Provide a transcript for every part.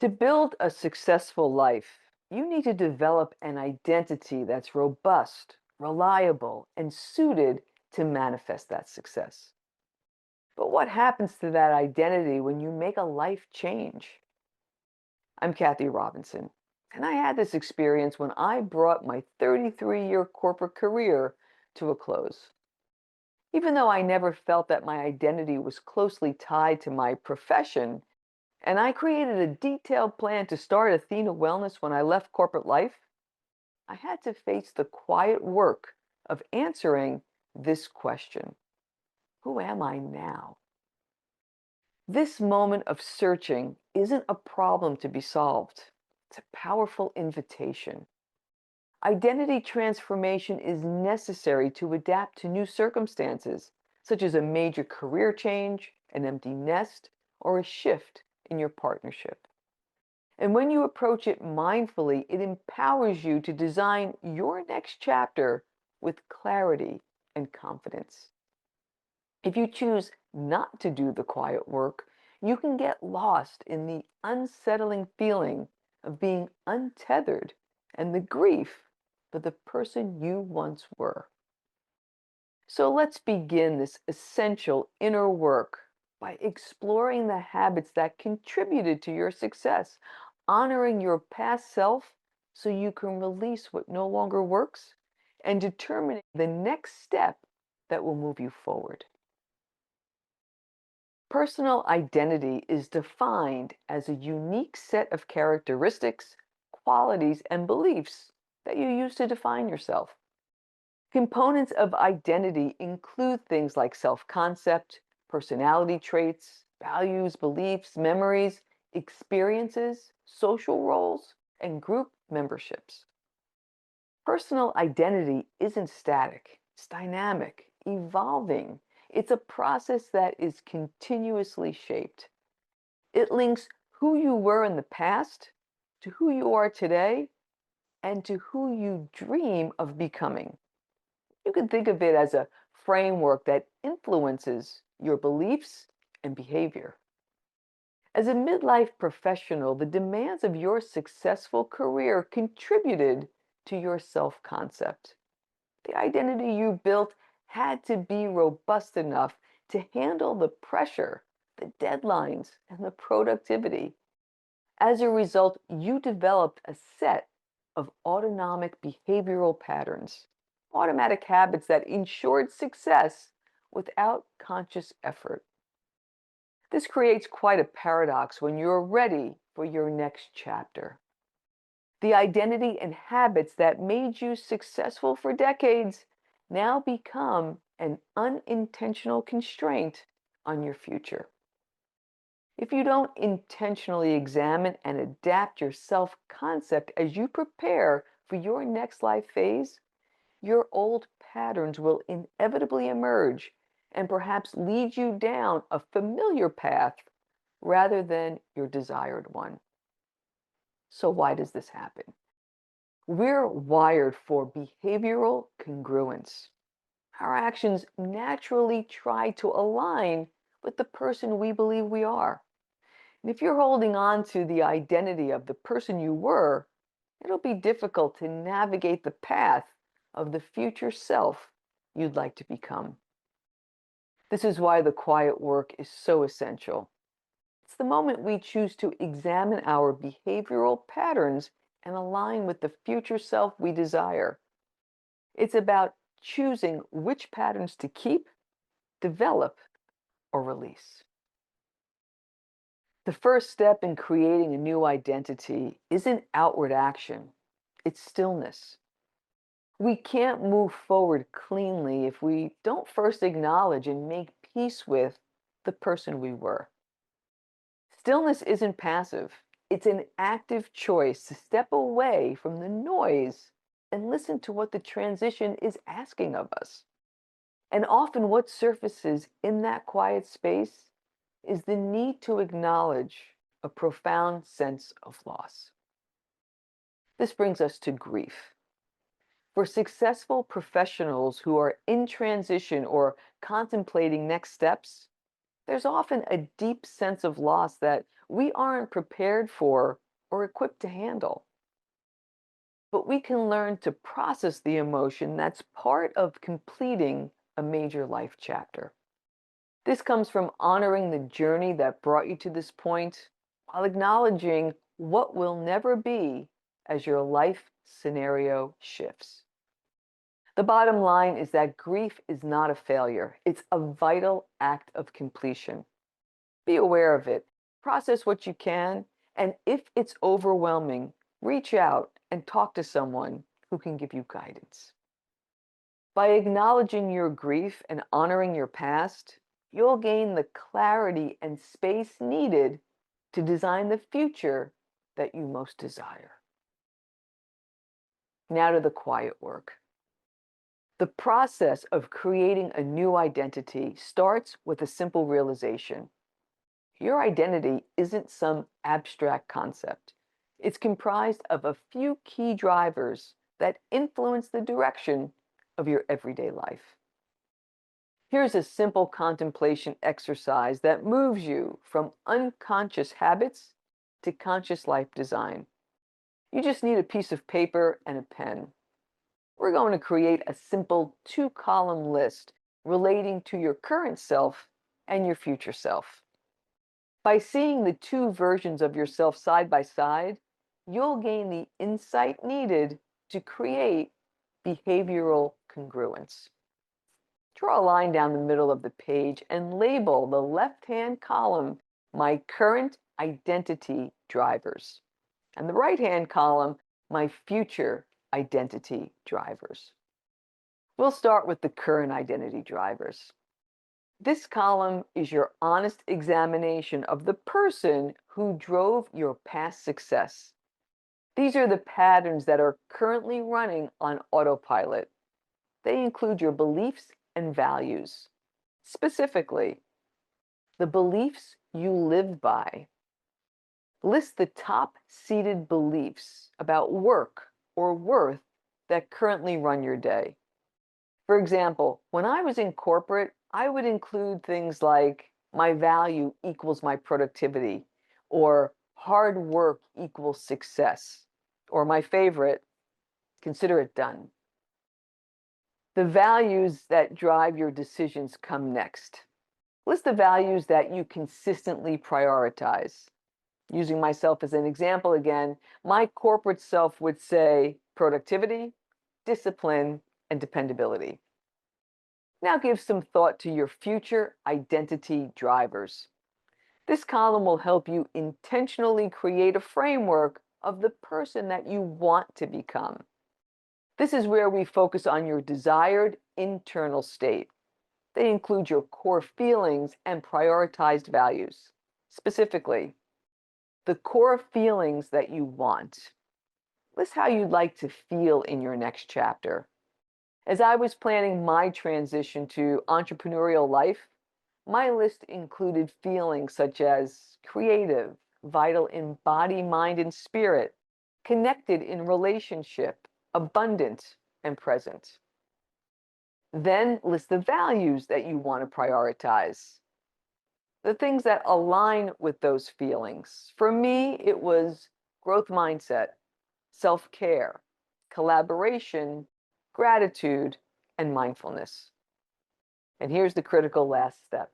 To build a successful life, you need to develop an identity that's robust, reliable, and suited to manifest that success. But what happens to that identity when you make a life change? I'm Kathy Robinson, and I had this experience when I brought my 33-year corporate career to a close. Even though I never felt that my identity was closely tied to my profession, and I created a detailed plan to start Athena Wellness when I left corporate life, I had to face the quiet work of answering this question: who am I now? This moment of searching isn't a problem to be solved. It's a powerful invitation. Identity transformation is necessary to adapt to new circumstances, such as a major career change, an empty nest, or a shift in your partnership. And when you approach it mindfully, it empowers you to design your next chapter with clarity and confidence. If you choose not to do the quiet work, you can get lost in the unsettling feeling of being untethered and the grief for the person you once were. So let's begin this essential inner work by exploring the habits that contributed to your success, honoring your past self so you can release what no longer works, and determining the next step that will move you forward. Personal identity is defined as a unique set of characteristics, qualities, and beliefs that you use to define yourself. Components of identity include things like self-concept, personality traits, values, beliefs, memories, experiences, social roles, and group memberships. Personal identity isn't static, it's dynamic, evolving. It's a process that is continuously shaped. It links who you were in the past to who you are today and to who you dream of becoming. You can think of it as a framework that influences your beliefs and behavior. As a midlife professional, the demands of your successful career contributed to your self-concept. The identity you built had to be robust enough to handle the pressure, the deadlines, and the productivity. As a result, you developed a set of autonomic behavioral patterns, automatic habits that ensured success without conscious effort. This creates quite a paradox when you're ready for your next chapter. The identity and habits that made you successful for decades now become an unintentional constraint on your future. If you don't intentionally examine and adapt your self-concept as you prepare for your next life phase, your old patterns will inevitably emerge and perhaps lead you down a familiar path rather than your desired one. So why does this happen? We're wired for behavioral congruence. Our actions naturally try to align with the person we believe we are. And if you're holding on to the identity of the person you were, it'll be difficult to navigate the path of the future self you'd like to become. This is why the quiet work is so essential. It's the moment we choose to examine our behavioral patterns and align with the future self we desire. It's about choosing which patterns to keep, develop, or release. The first step in creating a new identity isn't outward action, it's stillness. We can't move forward cleanly if we don't first acknowledge and make peace with the person we were. Stillness isn't passive, it's an active choice to step away from the noise and listen to what the transition is asking of us. And often, what surfaces in that quiet space is the need to acknowledge a profound sense of loss. This brings us to grief. For successful professionals who are in transition or contemplating next steps, there's often a deep sense of loss that we aren't prepared for or equipped to handle. But we can learn to process the emotion that's part of completing a major life chapter. This comes from honoring the journey that brought you to this point while acknowledging what will never be as your life scenario shifts. The bottom line is that grief is not a failure, it's a vital act of completion. Be aware of it, process what you can, and if it's overwhelming, reach out and talk to someone who can give you guidance. By acknowledging your grief and honoring your past, you'll gain the clarity and space needed to design the future that you most desire. Now to the quiet work. The process of creating a new identity starts with a simple realization. Your identity isn't some abstract concept. It's comprised of a few key drivers that influence the direction of your everyday life. Here's a simple contemplation exercise that moves you from unconscious habits to conscious life design. You just need a piece of paper and a pen. We're going to create a simple two-column list relating to your current self and your future self. By seeing the two versions of yourself side by side, you'll gain the insight needed to create behavioral congruence. Draw a line down the middle of the page and label the left-hand column My Current Identity Drivers, and the right-hand column My Future Identity Drivers. We'll start with the current identity drivers. This column is your honest examination of the person who drove your past success. These are the patterns that are currently running on autopilot. They include your beliefs and values. Specifically, the beliefs you live by. List the top-seated beliefs about work or worth that currently run your day. For example, when I was in corporate, I would include things like my value equals my productivity, or hard work equals success, or my favorite, consider it done. The values that drive your decisions come next. List the values that you consistently prioritize. Using myself as an example again, my corporate self would say productivity, discipline, and dependability. Now give some thought to your future identity drivers. This column will help you intentionally create a framework of the person that you want to become. This is where we focus on your desired internal state. They include your core feelings and prioritized values. Specifically, the core feelings that you want. List how you'd like to feel in your next chapter. As I was planning my transition to entrepreneurial life, my list included feelings such as creative, vital in body, mind, and spirit, connected in relationship, abundant, and present. Then list the values that you want to prioritize, the things that align with those feelings. For me, it was growth mindset, self-care, collaboration, gratitude, and mindfulness. And here's the critical last step.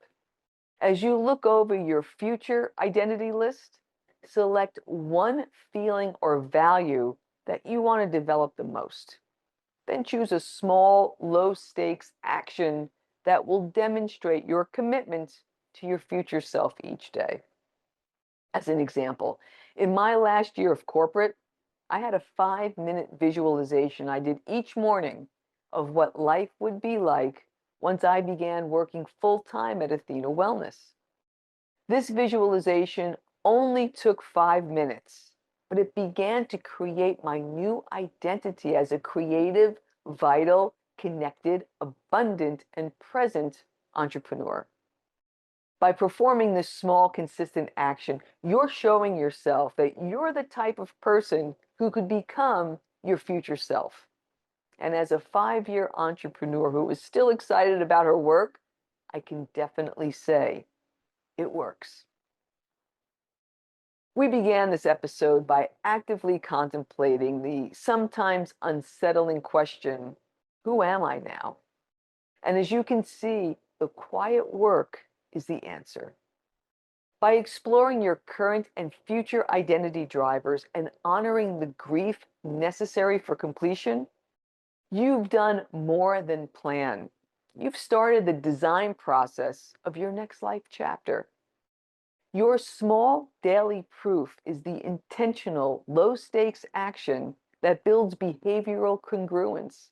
As you look over your future identity list, select one feeling or value that you want to develop the most. Then choose a small, low-stakes action that will demonstrate your commitment to your future self each day. As an example, in my last year of corporate, I had a 5-minute visualization I did each morning of what life would be like once I began working full-time at Athena Wellness. This visualization only took 5 minutes, but it began to create my new identity as a creative, vital, connected, abundant, and present entrepreneur. By performing this small, consistent action, you're showing yourself that you're the type of person who could become your future self. And as a 5-year entrepreneur who is still excited about her work, I can definitely say It works. We began this episode by actively contemplating the sometimes unsettling question, who am I now? And as you can see, the quiet work is the answer. By exploring your current and future identity drivers and honoring the grief necessary for completion, you've done more than plan. You've started the design process of your next life chapter. Your small daily proof is the intentional, low stakes action that builds behavioral congruence,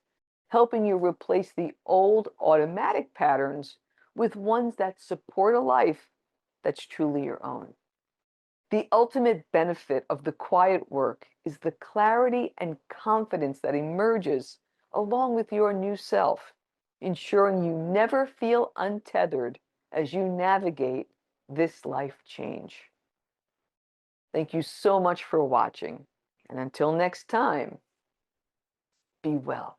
helping you replace the old automatic patterns with ones that support a life that's truly your own. The ultimate benefit of the quiet work is the clarity and confidence that emerges along with your new self, ensuring you never feel untethered as you navigate this life change. Thank you so much for watching, and until next time, be well.